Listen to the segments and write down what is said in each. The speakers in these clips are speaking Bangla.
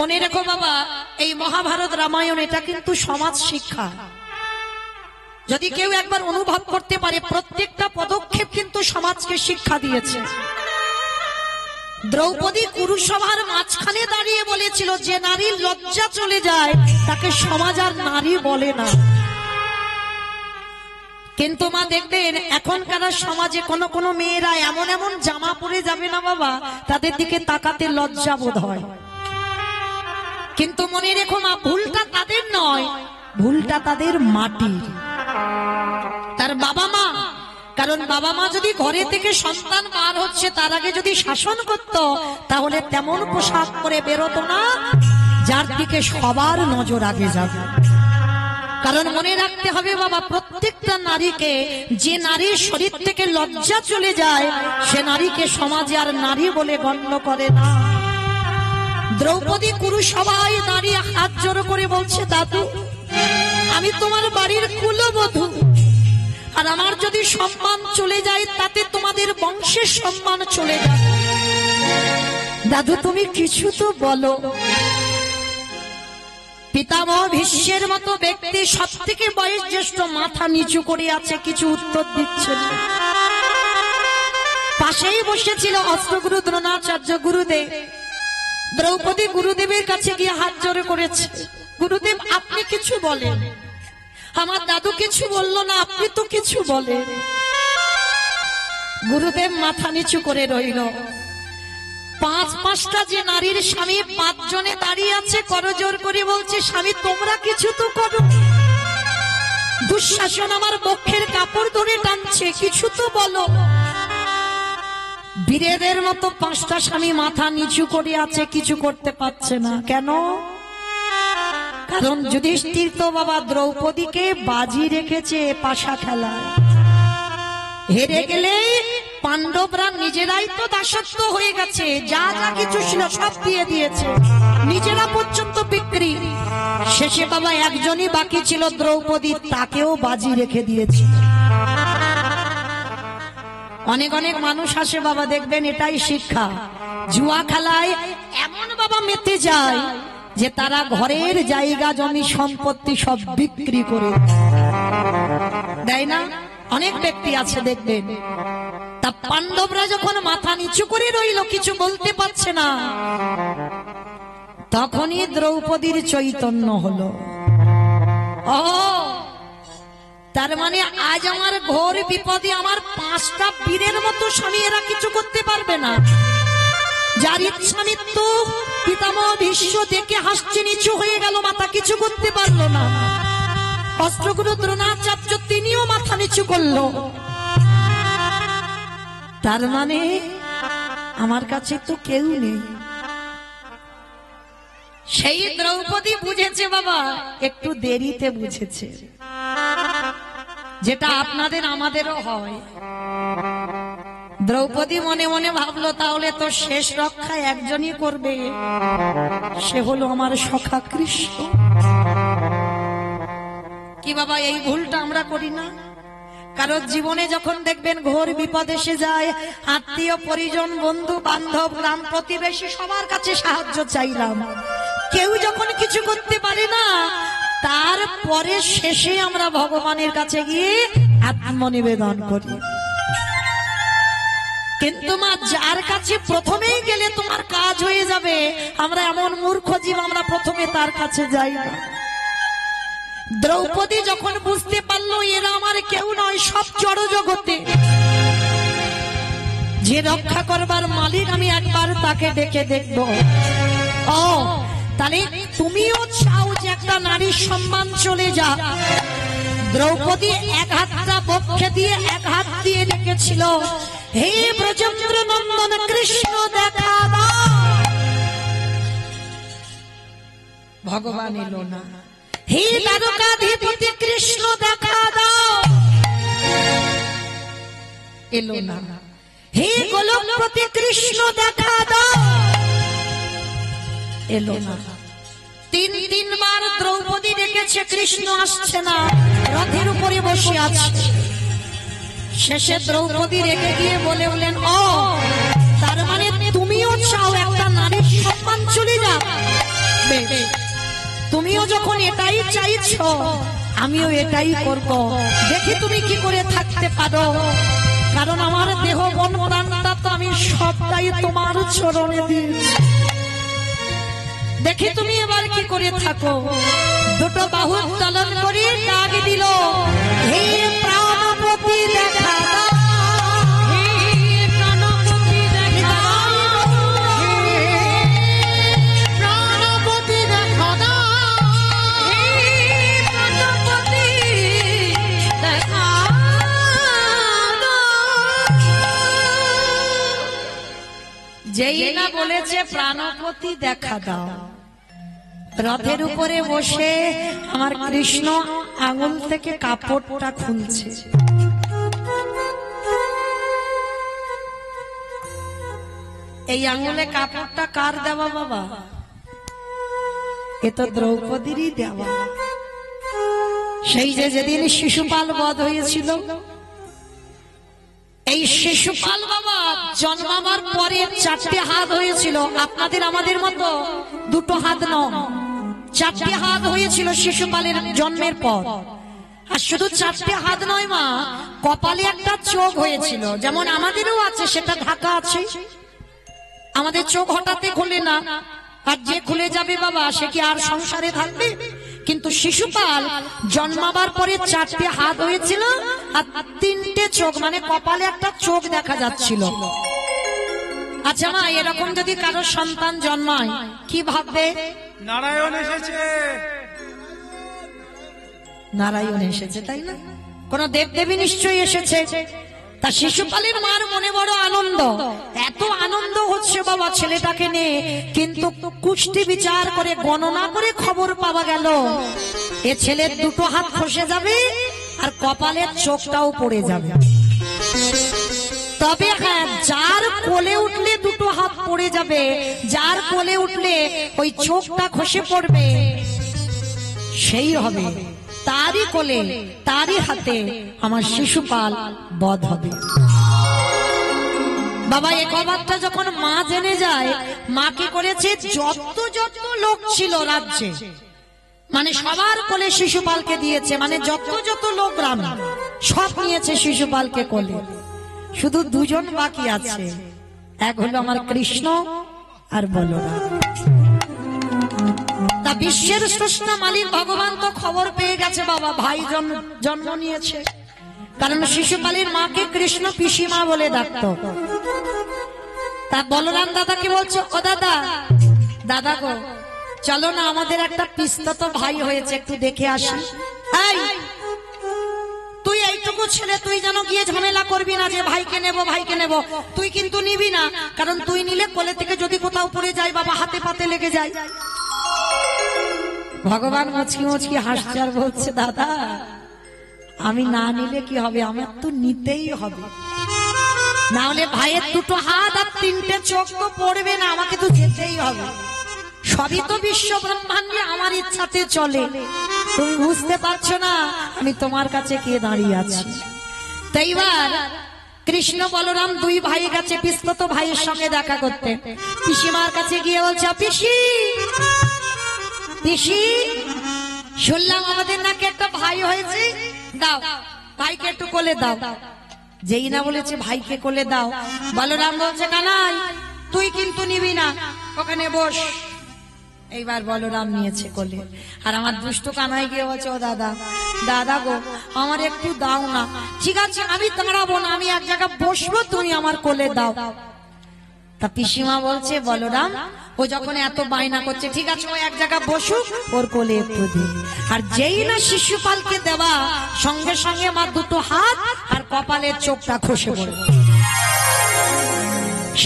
মনে রেখো বাবা, এই মহাভারত রামায়ণ এটা কিন্তু সমাজ শিক্ষা। যদি কেউ একবার অনুভব করতে পারে, প্রত্যেকটা পদক্ষেপ কিন্তু সমাজকে শিক্ষা দিয়েছে। দ্রৌপদী কুরুসভার মাঝখানে দাঁড়িয়ে বলেছিল, যে নারীর লজ্জা চলে যায় তাকে সমাজ আর নারী বলে না। কিন্তু মা দেখবেন এখনকার সমাজে কোনো কোনো মেয়েরা এমন এমন জামা পরে যাবে না বাবা, তাদের দিকে তাকাতে লজ্জা বোধ হয়। কিন্তু মনে রেখো মা, ভুলটা তাদের নয়, ভুলটা তাদের মাটির, তার বাবা মা। কারণ বাবা মা যদি ঘরে থেকে সন্তান বার হচ্ছে তার আগে যদি শাসন করত, তাহলে তেমন পোশাক পরে বেরোতো না যার দিকে সবার নজর আগে যাবে। কারণ মনে রাখতে হবে বাবা, প্রত্যেকটা নারীকে, যে নারীর শরীর থেকে লজ্জা চলে যায় সে নারীকে সমাজে আর নারী বলে গণ্য করে না। দ্রৌপদী কুরুসভায় দাঁড়িয়ে হাত জোড় করে বলছে, দাদু আমি তোমার বাড়ির কুলবধূ, আর আমার যদি সম্মান চলে যায় তাতে তোমাদের বংশের সম্মান চলে যায়। দাদু তুমি কিছু তো বলো। পিতামহ ভীষ্মের মতো ব্যক্তি, সব থেকে বয়স জ্যেষ্ঠ, মাথা নিচু করে আছে, কিছু উত্তর দিচ্ছে না। পাশেই বসেছিল অস্ত্রগুরু দ্রোণাচার্য গুরুদেব। দ্রৌপদী গুরুদেবের কাছে গিয়ে হাত জোড় করেছে, গুরুদেব আপনি কিছু বলেন। আমার দাদু কিছু বললো না, আপনি তো কিছু বলেন। গুরুদেব মাথা নিচু করে রইল। পাঁচটা যে নারীর স্বামী, 5 জনে দাঁড়িয়ে আছে, করজোর করে বলছে, স্বামী তোমরা কিছু তো করো। দুঃশাসন আমার বক্ষের কাপড় ধরে টানছে, কিছু তো বলো। বীরেদের মতো 5টা স্বামী মাথা নিচু করে আছে, কিছু করতে পারছে না। কেন? কারণ যুধিষ্ঠির তো বাবা দ্রৌপদীকে বাজি রেখেছে পাশা খেলায়। হেরে গেলে পাণ্ডবরা নিজেরাই তো দাসত্ব হয়ে গেছে, যা যা কিছু ছিল সব দিয়ে দিয়েছে, নিজেরা পর্যন্ত বিক্রি। শেষে বাবা একজনই বাকি ছিল দ্রৌপদী, তাকেও বাজি রেখে দিয়েছে। অনেক অনেক মানুষ আসে বাবা, দেখবেন এটাই শিক্ষা। জুয়া খেলায় এমন বাবা মেতে যায় যে তারা ঘরের জায়গা জমি সম্পত্তি সব বিক্রি করে দেয় না। অনেক ব্যক্তি আছে দেখবেন। তা পাণ্ডবরা যখন মাথা নিচু করে রইল, কিছু বলতে পারছে না, তখনই দ্রৌপদীর চৈতন্য হলো। ও তার মানে আজ আমার ঘোর বিপদে আমার 5টা বীরের মতো স্বামী, এরা কিছু করতে পারবে না। যার ইচ্ছা মৃত্যু, পিতামহ ভীষ্ম দেখে হাসছে, নিচু হয়ে গেল, মাথা কিছু করতে পারলো না। অস্ত্রগুরু দ্রোণাচার্য তিনিও মাথা নিচু করলো। তার মানে আমার কাছে তো কেউ নেই। সেই দ্রৌপদী বুঝেছে বাবা, একটু দেরিতে বুঝেছে, যেটা আপনাদের আমাদেরও হয়। দ্রৌপদী মনে মনে ভাবলো, তাহলে তো শেষ রক্ষা একজনই করবে, সে হলো আমার সখা কৃষ্ণ। কি বাবা, এই ভুলটা আমরা করি না? কারণ জীবনে যখন দেখবেন ঘোর বিপদ এসে যায়, আত্মীয় পরিজন বন্ধু বান্ধব গ্রাম প্রতিবেশী সবার কাছে সাহায্য চাইলাম, কেউ যখন কিছু করতে পারে না, তারপরে শেষে আমরা ভগবানের কাছে গিয়ে আত্মনিবেদন করি। কিন্তু মা, যার কাছে প্রথমেই গেলে তোমার কাজ হয়ে যাবে, আমরা এমন মূর্খ জীব, আমরা প্রথমে তার কাছে যাই না। দ্রৌপদী যখন বুঝতে পারলো এরা আমার কেউ নয়, সব জড় জগতে, যে রক্ষা করবার মালিক আমি একবার তাকে ডেকে দেখব। ও তাহলে তুমিও চাও যে একটা নারীর সম্মান চলে যা। দ্রৌপদী এক হাতটা বক্ষে দিয়ে এক হাত দিয়ে ডেকেছিল, হে ব্রজেন্দ্র নন্দন কৃষ্ণ দেখা দাও। ভগবান এলো না। হে দ্বারকাধিপতি কৃষ্ণ দেখা দাও, এলো না। হে গোলকপতি কৃষ্ণ দেখা দাও, এলো না। 3বার দ্রৌপদী ডেকেছে, কৃষ্ণ আসছে না, রথের উপরে বসে আছে। শেষে দ্রৌপদী রেগে গিয়ে বললেন, ও তার মানে তুমিও চাও একটা নারীর সম্মান চলে যাক। বেশ, তুমিও যখন এটাই চাইছো আমিও এটাই করব, দেখি তুমি কি করে থাকতে পারো। কারণ আমার দেহ মন প্রাণটা তো আমি সবটাই তোমার চরণে দিয়েছি। দেখি তুমি এবার কি করে থাকো। দুটো বাহু উত্তোলন করে ডাক দিল, হে প্রাণপতি দেখা দাও, হে প্রাণপতি দেখা দাও, হে প্রাণপতি দেখা দাও, হে প্রাণপতি দেখা দাও। যেই না বলেছে প্রাণপতি দেখা দাও, রথের উপরে বসে আমার কৃষ্ণ আঙুল থেকে কাপড়টা খুলছে। এই আঙুলে কাপড়টা কার দেওয়া বাবা? এ তো দ্রৌপদীরই দেওয়া। সেই যে যেদিন শিশুপাল বধ হয়েছিল, এই শিশুপাল বাবা জন্মাবার পরে 4টে হাত হয়েছিল। আপনাদের আমাদের মতো 2 হাত নয়, 4টে হাত হয়েছিল শিশুপালের জন্মের পর। আর শুধু 4টে হাত নয় মা, কপালে একটা চোখ হয়েছিল, যেমন আমাদেরও আছে, সেটা ঢাকা আছে। আমাদের চোখ হঠাৎ খুলে না, আর যে খুলে যাবে বাবা সে কি আর সংসারে থাকবে? কিন্তু শিশুপাল জন্মাবার পরে 4টে হাত হয়েছিল আর 3টে চোখ, মানে কপালে একটা চোখ দেখা যাচ্ছিল। আচ্ছা মা, এরকম যদি কারো সন্তান জন্মায় কি ভাববে? নারায়ণ এসেছে, নারায়ণ এসেছে, তাই না? কোন দেবদেবী নিশ্চয়ই এসেছে। তা শিশুপালের মার মনে বড় আনন্দ, এত আনন্দ হচ্ছে বাবা ছেলেটাকে নিয়ে, কিন্তু কুষ্টি বিচার করে গণনা করে খবর পাওয়া গেল এ ছেলের 2 হাত খসে যাবে আর কপালের চোখটাও পড়ে যাবে। তবে হ্যাঁ, যার কোলে উঠলে 2 হাত পড়ে যাবে, যার কোলে উঠলে ওই চোখটা খসে পড়বে, সেই হবে, তারই কোলে তারই হাতে আমার শিশুপাল বধ হবে। বাবা এই খবরটা যখন মা জেনে যায়, মা কি করেছে, যত যত লোক ছিল রাজ্যে, মানে সবার কোলে শিশুপালকে দিয়েছে, মানে যত যত লোক গ্রামে সব নিয়েছে শিশুপালকে কোলে। শুধু 2 জন বাকি আছে, এক হলো আমার কৃষ্ণ আর বলরাম। তা বিশ্বের স্রষ্টা মালিক ভগবান তো খবর পেয়ে গেছে বাবা ভাই জন্ম নিয়েছে, কারণ শিশুপালের মাকে কৃষ্ণ পিসিমা বলে ডাকতো। তা বলরাম দাদাকে বলছে, ও দাদা, দাদা গো চলো না, আমাদের একটা পিস্তত ভাই হয়েছে, একটু দেখে আসি। এই তুই এইটুকু ছেলে, তুই যেন গিয়ে ঝামেলা করবি না যে ভাইকে নেব ভাইকে নেব, তুই কিন্তু নিবি না, কারণ তুই নিলে কোলে থেকে যদি কোথাও পড়ে যায় বাবা হাতে পাতে লেগে যায়। ভগবান মুচকি মুচকি হাসছে আর বলছে, দাদা আমি না নিলে কি হবে, আমার তো নিতেই হবে, না হলে ভাইয়ের 2 হাত আর 3টে চোখ তো পড়বে না, আমাকে তো যেতেই হবে। সবই তো বিশ্ব ব্রহ্মাণ্ডে আমার ইচ্ছাতে চলে, তুমি বুঝতে পারছো না আমি তোমার কাছে কে দাঁড়িয়ে আছি। তাই এবার কৃষ্ণ বলরাম 2 ভাই গেছে পিস্তত ভাইয়ের সঙ্গে দেখা করতে। পিসিমার কাছে গিয়ে বলছে, পিসি পিসি শুনলাম আমাদের নাকি একটা ভাই হয়েছে, দাও ভাইকে একটু কোলে দাও। যেই না বলেছে ভাইকে কোলে দাও, বলরাম বলছে, কানাই তুই কিন্তু নিবি না, ওখানে বস। এইবার বলরাম নিয়েছে কোলে, আর আমার দুষ্ট কানাই গিয়ে বলছে, ও দাদা, দাদা গো আমার একটু দাও না। ঠিক আছে আমি দাঁড়াবো না, আমি এক জায়গায় বসবো, তুমি আমার কোলে দাও। তা পিসিমা বলছে, বলরাম ও যখন এত বায়না করছে, ঠিক আছে ও এক জায়গায় বসুক, ওর কোলে একটু দে। আর যেই না শিশুপালকে দেওয়া, সঙ্গে সঙ্গে আমার 2 হাত আর কপালের চোখটা খসে পড়ে।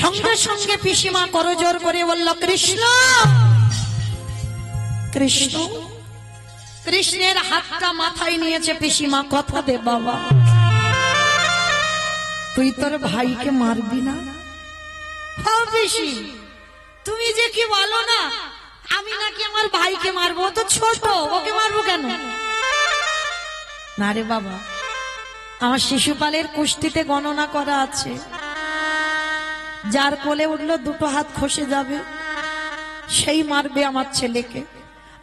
সঙ্গে সঙ্গে পিসিমা করজোর করে বলল, কৃষ্ণ কৃষ্ণ। কৃষ্ণের হাতটা মাথায় নিয়েছে পিসিমা, কথা দে বাবা, তুই তোর ভাইকে মারবি না। পিসি তুমি যে কি বলো না, আমি নাকি আমার ভাইকে মারবো, ও তো ছোট, ওকে মারবো কেন? না রে বাবা, আমার শিশুপালের কুস্তিতে গণনা করা আছে, যার কোলে উঠলো 2 হাত খসে যাবে, সেই মারবে আমার ছেলেকে।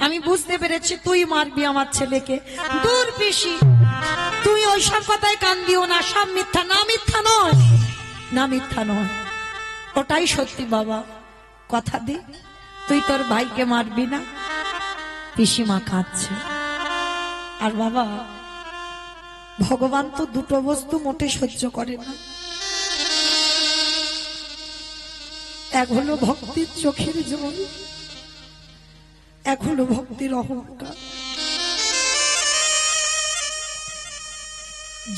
আমি বুঝতে পেরেছি তুই মারবি আমার ছেলেকে। দূর পিসি, তুই ওইসব কথায় কান দিও না, সব মিথ্যা। না মিথ্যা নয়, না মিথ্যা নয়, ওটাই সত্যি বাবা। কথা দি তুই তোর ভাইকে মারবি না। পিসিমা কাঁদছে। আর বাবা, ভগবান তো দুটো বস্তু মোটে সহ্য করে না। এক হলো ভক্তির চোখের জল, এক হলো ভক্তির অহংকার।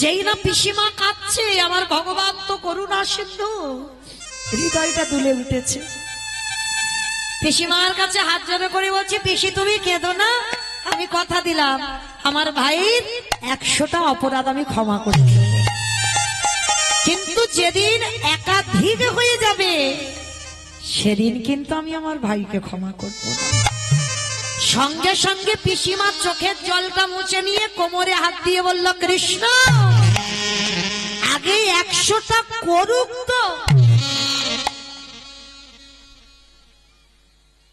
যেই না পিসিমা কাঁদছে, আমার ভগবান তো করুণা সিন্ধু, হৃদয়টা দুলে উঠেছে। পিসিমার কাছে হাত জড়ো করে বলছি, পিসি তুমি কেঁদো না, আমি কথা দিলাম আমার ভাইয়ের 100টা অপরাধ আমি ক্ষমা করে দেব। কিন্তু যেদিন একাধিক হয়ে যাবে সেদিন কিন্তু আমি আমার ভাইকে ক্ষমা করব না। সঙ্গে সঙ্গে পিসিমা চোখের জলটা মুছে নিয়ে কোমরে হাত দিয়ে বলল, কৃষ্ণ আগে 100টা করুক তো।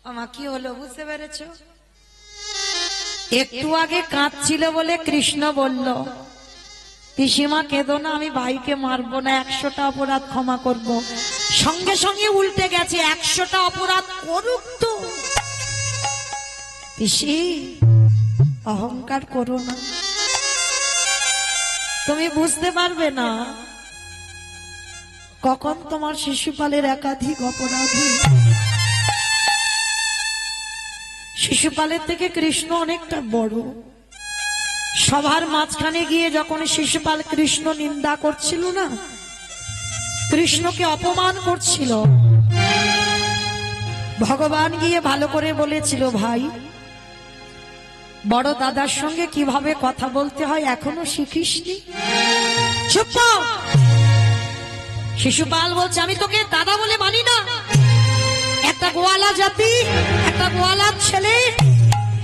আমার কি হলো বুঝতে পেরেছো? একটু আগে কাঁদছিল বলে কৃষ্ণ বলল, পিসিমা কেঁদো না, আমি ভাইকে মারবো না, 100টা অপরাধ ক্ষমা করব। সঙ্গে সঙ্গে উল্টে গেছে, 100টা অপরাধ করুক তো। পিসি অহংকার করো না, তুমি বুঝতে পারবে না কখন তোমার শিশুপালের একাধিক অপরাধী। শিশুপালের থেকে কৃষ্ণ অনেকটা বড়। সবার মাঝখানে গিয়ে যখন শিশুপাল কৃষ্ণ নিন্দা করছিল না, কৃষ্ণকে অপমান করছিল, ভগবান গিয়ে ভালো করে বলেছিল, ভাই বড় দাদার সঙ্গে কিভাবে কথা বলতে হয় এখনো শিখিসনি? চুপ কর। শিশুপাল বলছে, আমি তোকে দাদা বলে মানি না। একটা গোয়ালা জাতি, একটা গোয়ালার ছেলে,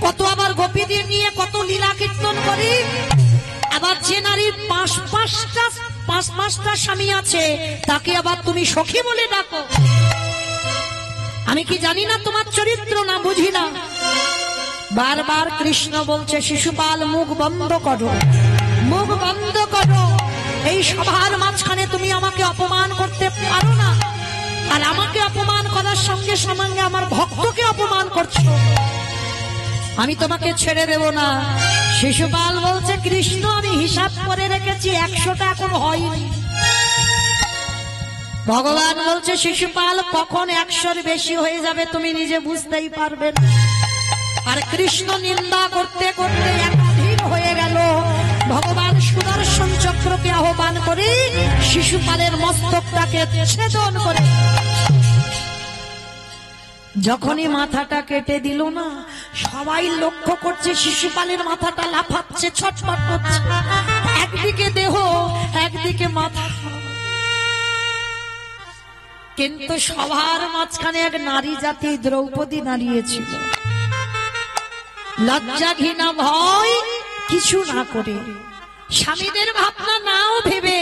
কত আবার গোপীদের নিয়ে কত লীলা কীর্তন করি। আবার যে নারীর পাঁচটা স্বামী আছে তাকে আবার তুমি সখী বলে ডাকো। আমি কি জানি না তোমার চরিত্র? না বুঝি না। বারবার কৃষ্ণ বলছে, শিশুপাল মুখ বন্ধ করো, মুখ বন্ধ করো। এই সভার মাঝখানে তুমি আমাকে অপমান করতে পারো না। আর আমাকে অপমান করার সঙ্গে সঙ্গে আমার ভক্তকে অপমান করছো। আমি তোমাকে ছেড়ে দেব না। শিশুপাল বলছে, কৃষ্ণ আমি হিসাব করে রেখেছি, 100টা এখন হয়নি। ভগবান বলছে, শিশুপাল কখন 100-র বেশি হয়ে যাবে তুমি নিজে বুঝতেই পারবে না। আর কৃষ্ণ নিন্দা করতে করতে একাধিক হয়ে গেল। ভগবান সুদর্শন চক্রকে আহ্বান করে শিশুপালের মস্তকটাকে ছেদন করে যখনই মাথাটা কেটে দিল না, সবাই লক্ষ্য করছে শিশুপালের মাথাটা লাফাচ্ছে, ছটফট করছে। একদিকে দেহ, একদিকে মাথা। কিন্তু সবার মাঝখানে এক নারী জাতি দ্রৌপদী দাঁড়িয়েছিল। লজ্জা ঘৃণা ভয় কিছু না করে, স্বামীদের ভাবনা নাও ভেবে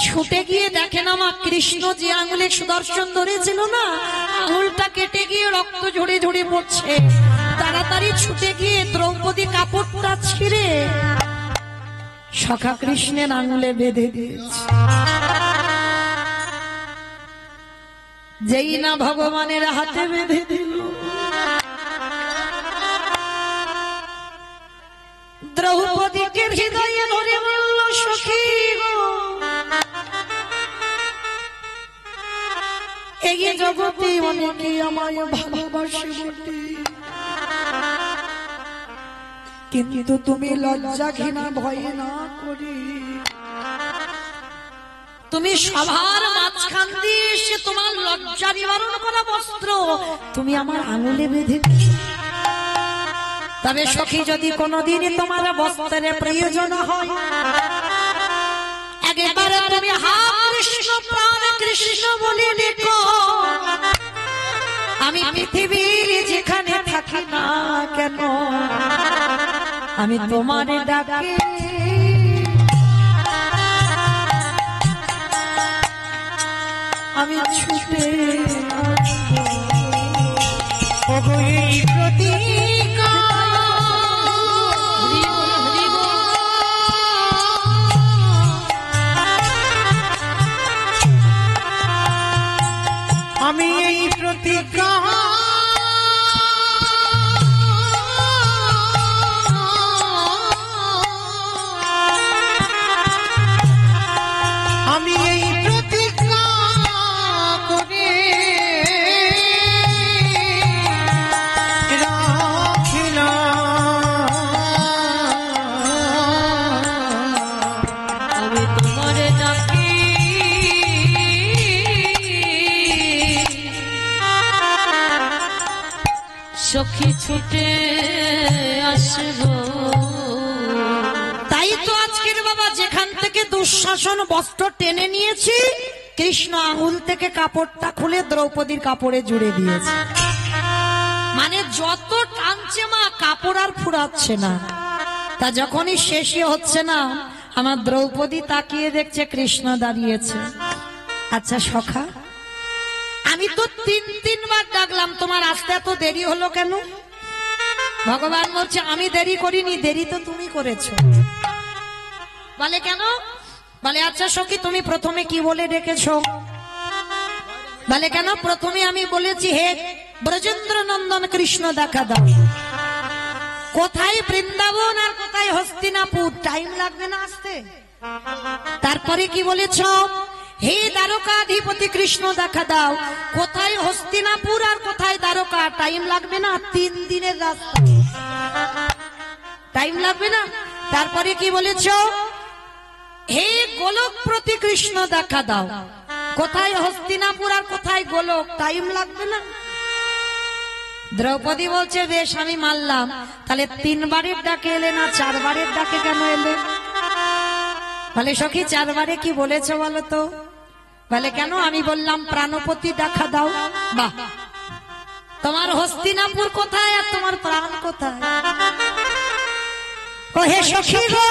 ছুটে গিয়ে দেখেন আমার কৃষ্ণ যে আঙুলে সুদর্শন ধরেছিল না, আঙুলটা কেটে গিয়ে রক্ত ঝরে ঝরে পড়ছে। তাড়াতাড়ি ছুটে গিয়ে দ্রৌপদী কাপড়টা ছিঁড়ে সখা কৃষ্ণের আঙুলে বেঁধে দিয়েছে। যেই না ভগবানের হাতে বেঁধে দিল, দ্রৌপদীকে হৃদয়ে ধরে বলল, সখী গো, এই জগতে অনেকে আমায় ভালোবাসে বটে, কিন্তু তুমি লজ্জা ঘৃণা ভয় না করে তুমি সবার মাঝখান দিয়ে এসে তোমার লজ্জা নিবারণ করা বস্ত্র তুমি আমার আঙুলে বেঁধে দিয়েছ। তবে সখী, যদি কোনোদিনই তোমার বস্ত্রের প্রয়োজন হয়, একবারে তুমি হা কৃষ্ণ প্রাণ কৃষ্ণ বলে ডেকো। আমি পৃথিবীর যেখানে থাকি না কেন, আমি তোমার ডাকে আমি ছুটে আসবো। সখী ছুটে আসবো। তাই তো আজকের বাবা যেখান থেকে দুঃশাসন বস্ত্র টেনে নিয়েছি, কৃষ্ণ আঙুল থেকে কাপড়টা খুলে দ্রৌপদীর কাপড়ে জুড়ে দিয়েছে। মানে যত টানছে মা, কাপড় আর ফুরাচ্ছে না। তা যখনই শেষই হচ্ছে না, আমার দ্রৌপদী তাকিয়ে দেখছে কৃষ্ণ দাঁড়িয়েছে। আচ্ছা সখা, আমি তো তিনবার ডাকলাম, তোমার আসতে এত দেরি হলো কেন? ভগবান বলছে আমি দেরি করিনি, দেরি তো তুমি করেছো। বলে কেন? বলে আচ্ছা সখী, তুমি প্রথমে কি বলে ডেকেছো? বলে কেন? প্রথমে আমি বলেছি হে ব্রজেন্দ্র নন্দন কৃষ্ণ দেখা দাও। কোথায় বৃন্দাবন আর কোথায় হস্তিনাপুর, টাইম লাগবে না আসতে? তারপরে কি বলেছ? হে দ্বারকাধিপতি কৃষ্ণ দেখা দাও। কোথায় হস্তিনাপুর আর কোথায় দ্বারকা, টাইম লাগবে না? 3 দিনের রাস্তা, টাইম লাগবে না? তারপরে কি বলেছ? হে গোলক প্রতি কৃষ্ণ দেখা দাও। কোথায় হস্তিনাপুর আর কোথায় গোলক, টাইম লাগবে না? দ্রৌপদী বলছে বেশ আমি মানলাম, তাহলে 3 বারের ডাকে এলে না, 4 বারের ডাকে কেন এলে? বলে সখী 4 বারে কি বলেছো বলো তো? বলে কেন? আমি বললাম প্রাণপতি দেখা দাও। বাহ, তোমার হস্তিনাপুর কোথায় আর তোমার প্রাণ কোথায়? ও হে সখী গো,